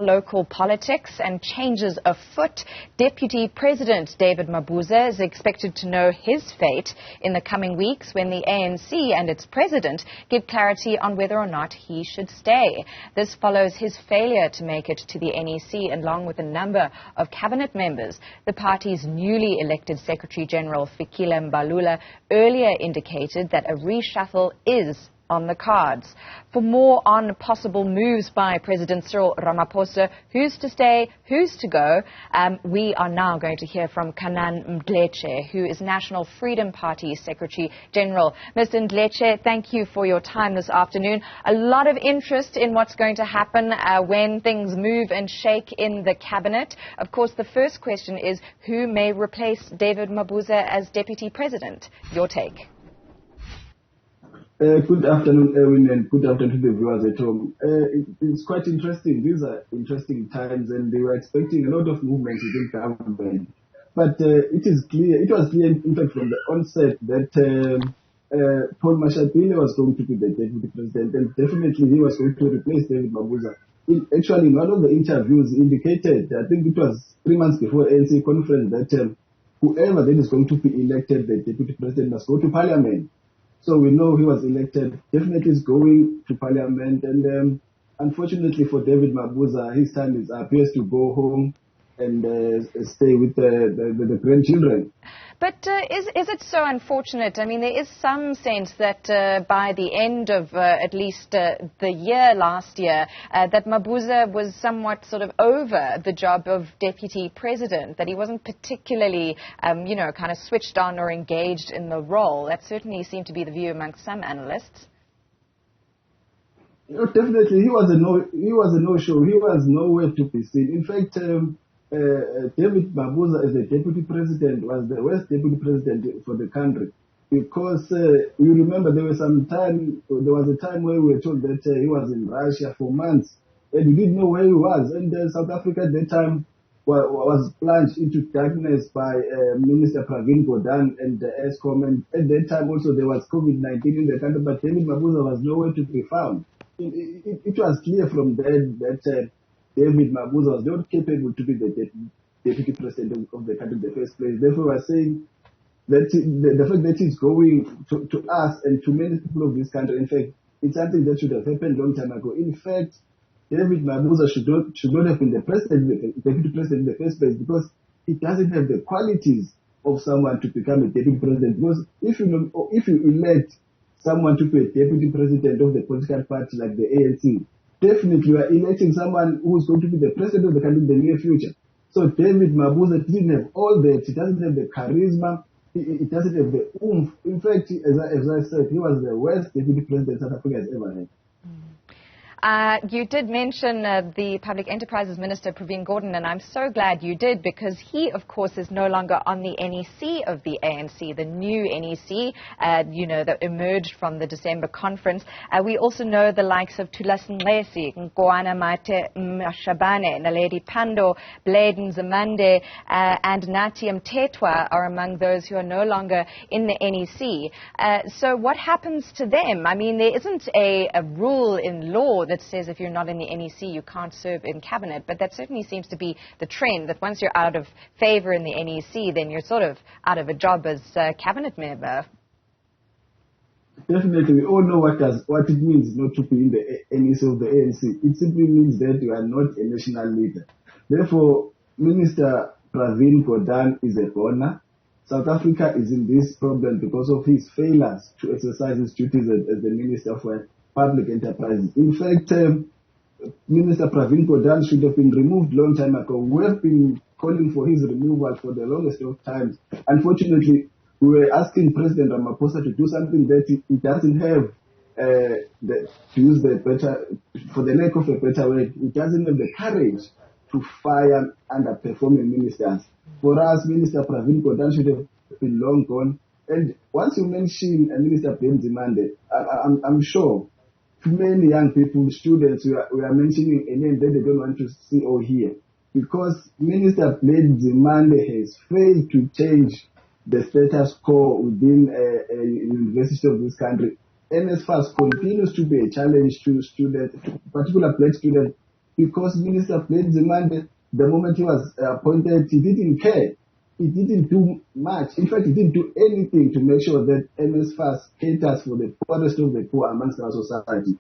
Local politics and changes afoot. Deputy President David Mabuza is expected to know his fate in the coming weeks when the ANC and its president give clarity on whether or not he should stay. This follows his failure to make it to the NEC along with a number of cabinet members. The party's newly elected Secretary-General Fikile Mbalula earlier indicated that a reshuffle is on the cards. For more on possible moves by President Cyril Ramaphosa, who's to stay, who's to go, we are now going to hear from Canaan Mdletshe, who is National Freedom Party Secretary-General. Mr. Mdletshe, thank you for your time this afternoon. A lot of interest in what's going to happen when things move and shake in the cabinet. Of course, the first question is who may replace David Mabuza as Deputy President? Your take. Good afternoon, Erwin, and good afternoon to the viewers at home. It's quite interesting. These are interesting times, and they were expecting a lot of movement within government. But it was clear, in fact, from the onset that Paul Mashatile was going to be the deputy president, and definitely he was going to replace David Mabuza. Actually, in one of the interviews, he indicated, I think it was 3 months before ANC conference, that whoever then is going to be elected the deputy president must go to parliament. So we know he was elected, definitely is going to parliament, and unfortunately for David Mabuza, his time is up. He has to go home and stay with the grandchildren. But is it so unfortunate? I mean, there is some sense that by the end of at least the year last year, that Mabuza was somewhat sort of over the job of deputy president, that he wasn't particularly, kind of switched on or engaged in the role. That certainly seemed to be the view amongst some analysts. Definitely, he was a no-show. He was nowhere to be seen. In fact, David Mabuza as a deputy president was the worst deputy president for the country, because you remember there was a time where we were told that he was in Russia for months and we didn't know where he was, and South Africa at that time was plunged into darkness by Minister Pravin Gordhan and the ESCOM, and at that time also there was COVID-19 in the country, but David Mabuza was nowhere to be found. It was clear from then that David Mabuza was not capable to be the deputy president of the country in the first place. Therefore, we are saying that the fact that he's going to us and to many people of this country, in fact, it's something that should have happened a long time ago. In fact, David Mabuza should not have been the deputy president in the first place, because he doesn't have the qualities of someone to become a deputy president. Because if you elect someone to be a deputy president of the political party like the ANC, definitely you are electing someone who is going to be the president of the country in the near future. So David Mabuza didn't have all that. He doesn't have the charisma. He doesn't have the oomph. In fact, as I said, he was the worst deputy president South Africa has ever had. You did mention the Public Enterprises Minister, Pravin Gordhan, and I'm so glad you did, because he, of course, is no longer on the NEC of the ANC, the new NEC, that emerged from the December conference. We also know the likes of Thulas Nxesi, Nkoana Mashabane, Naledi Pandor, Bladen Zamande, and Nathi Mthethwa are among those who are no longer in the NEC. So what happens to them? I mean, there isn't a rule in law that says if you're not in the NEC, you can't serve in cabinet. But that certainly seems to be the trend, that once you're out of favor in the NEC, then you're sort of out of a job as a cabinet member. Definitely. We all know what it means not to be in the NEC of the ANC. It simply means that you are not a national leader. Therefore, Minister Pravin Gordhan is a goner. South Africa is in this problem because of his failures to exercise his duties as the Minister for Public Enterprises. In fact, Minister Pravin Gordhan should have been removed long time ago. We have been calling for his removal for the longest of times. Unfortunately, we were asking President Ramaphosa to do something that he doesn't have, for the lack of a better word, he doesn't have the courage to fire underperforming ministers. For us, Minister Pravin Gordhan should have been long gone. And once you mention Minister Bladen Zimande, I'm sure many young people, students, we are mentioning a name that they don't want to see or hear, because Minister Bladen Zimande has failed to change the status quo within a university of this country. NSFAS continues to be a challenge to students, particular black students, because Minister Blade Zimande, the moment he was appointed, he didn't care. He didn't do much. In fact, he didn't do anything to make sure that NSFAS caters for the poorest of the poor amongst our society.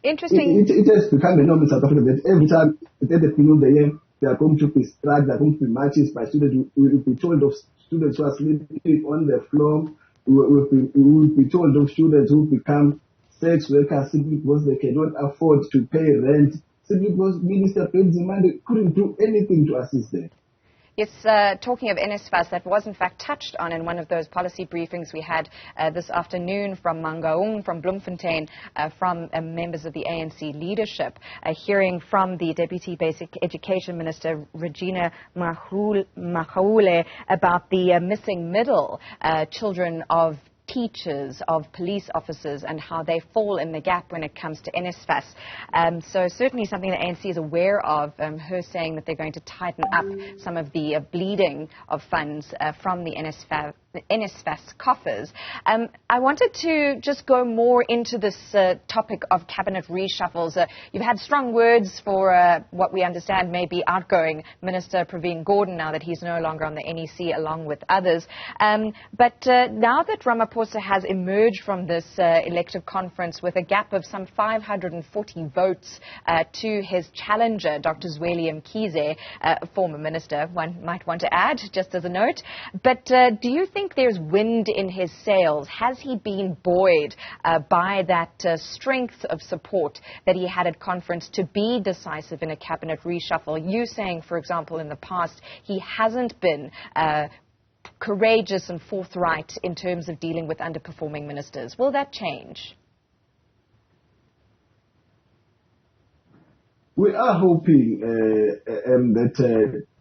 Interesting. It has become a norm in South Africa that every time at the beginning of the year, there are going to be strikes, there are going to be marches by students. We will be told of students who are sleeping on the floor. We will be told of students who become sex workers simply because they cannot afford to pay rent, simply because Minister Penzimande couldn't do anything to assist them. Yes, talking of NSFAS, that was in fact touched on in one of those policy briefings we had this afternoon from Mangaung, from Bloemfontein, from members of the ANC leadership, hearing from the Deputy Basic Education Minister, Regina Mahaule, about the missing middle, children of teachers, of police officers, and how they fall in the gap when it comes to NSFAS. So certainly something the ANC is aware of, her saying that they're going to tighten up some of the bleeding of funds from the NSFAS coffers. I wanted to just go more into this topic of cabinet reshuffles. You've had strong words for what we understand may be outgoing Minister Pravin Gordhan now that he's no longer on the NEC along with others. But now that Ramaphosa has emerged from this elective conference with a gap of some 540 votes to his challenger, Dr. Zweli Mkhize, a former minister, one might want to add, just as a note. But do you think there's wind in his sails? Has he been buoyed by that strength of support that he had at conference to be decisive in a cabinet reshuffle? You saying, for example, in the past, he hasn't been courageous and forthright in terms of dealing with underperforming ministers. Will that change? We are hoping that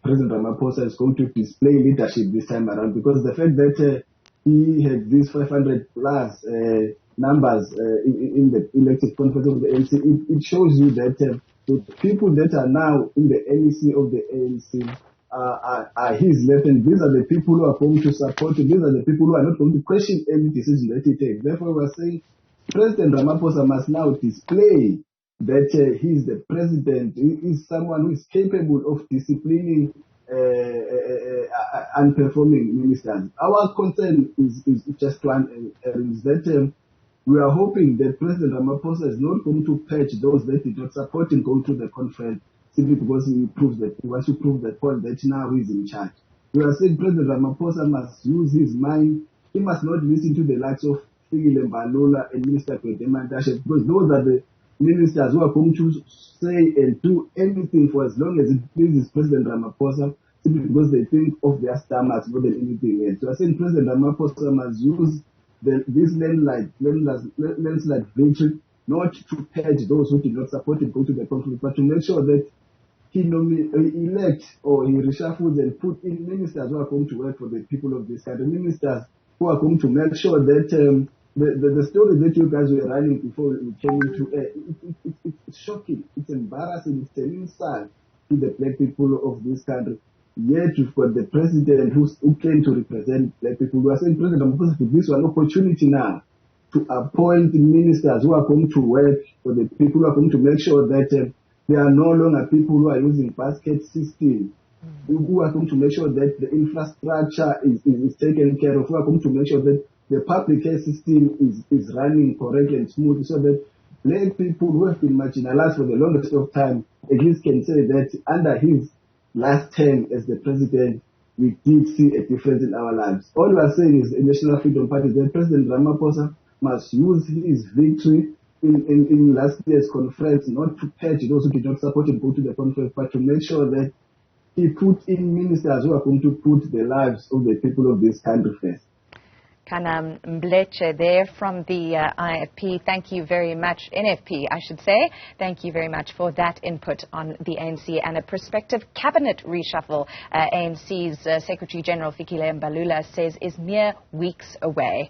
President Ramaphosa is going to display leadership this time around, because the fact that he had these 500 plus numbers in the elected conference of the ANC, it shows you that the people that are now in the NEC of the ANC are his left, and these are the people who are going to support him. These are the people who are not going to question any decision that he takes. Therefore, we are saying President Ramaphosa must now display that he is the president. He is someone who is capable of disciplining unperforming ministers. Our concern is just one, is that we are hoping that President Ramaphosa is not going to purge those that did not support him going to the conference, simply because he wants to prove the point that now he is in charge. We are saying President Ramaphosa must use his mind. He must not listen to the likes of Fikile Mbalula and Minister Mdletshe, because those are the ministers who are going to say and do anything for as long as it pleases President Ramaphosa, simply because they think of their stomachs more than anything else. So I think President Ramaphosa must use this landslide victory not to purge those who did not support him go to the conference, but to make sure that he elects or he reshuffles and put in ministers who are going to work for the people of this country, ministers who are going to make sure that the story that you guys were running before we came into it's shocking, it's embarrassing, it's an insult to the black people of this country. Yet you've got the president who came to represent black people. We are saying President Ramaphosa to this one opportunity now to appoint ministers who are going to work for the people, who are going to make sure that there are no longer people who are using basket system, who are going to make sure that the infrastructure is taken care of, who are going to make sure that the public care system is running correctly and smooth, so that black people who have been marginalized for the longest of time at least can say that under his last term as the president, we did see a difference in our lives. All we are saying is the National Freedom Party, that President Ramaphosa must use his victory in last year's conference not to purge those who did not support him go to the conference, but to make sure that he put in ministers who are going to put the lives of the people of this country first. Canaan, Mdletshe there from the IFP. Thank you very much, NFP, I should say. Thank you very much for that input on the ANC and a prospective cabinet reshuffle. ANC's Secretary-General Fikile Mbalula says is mere weeks away.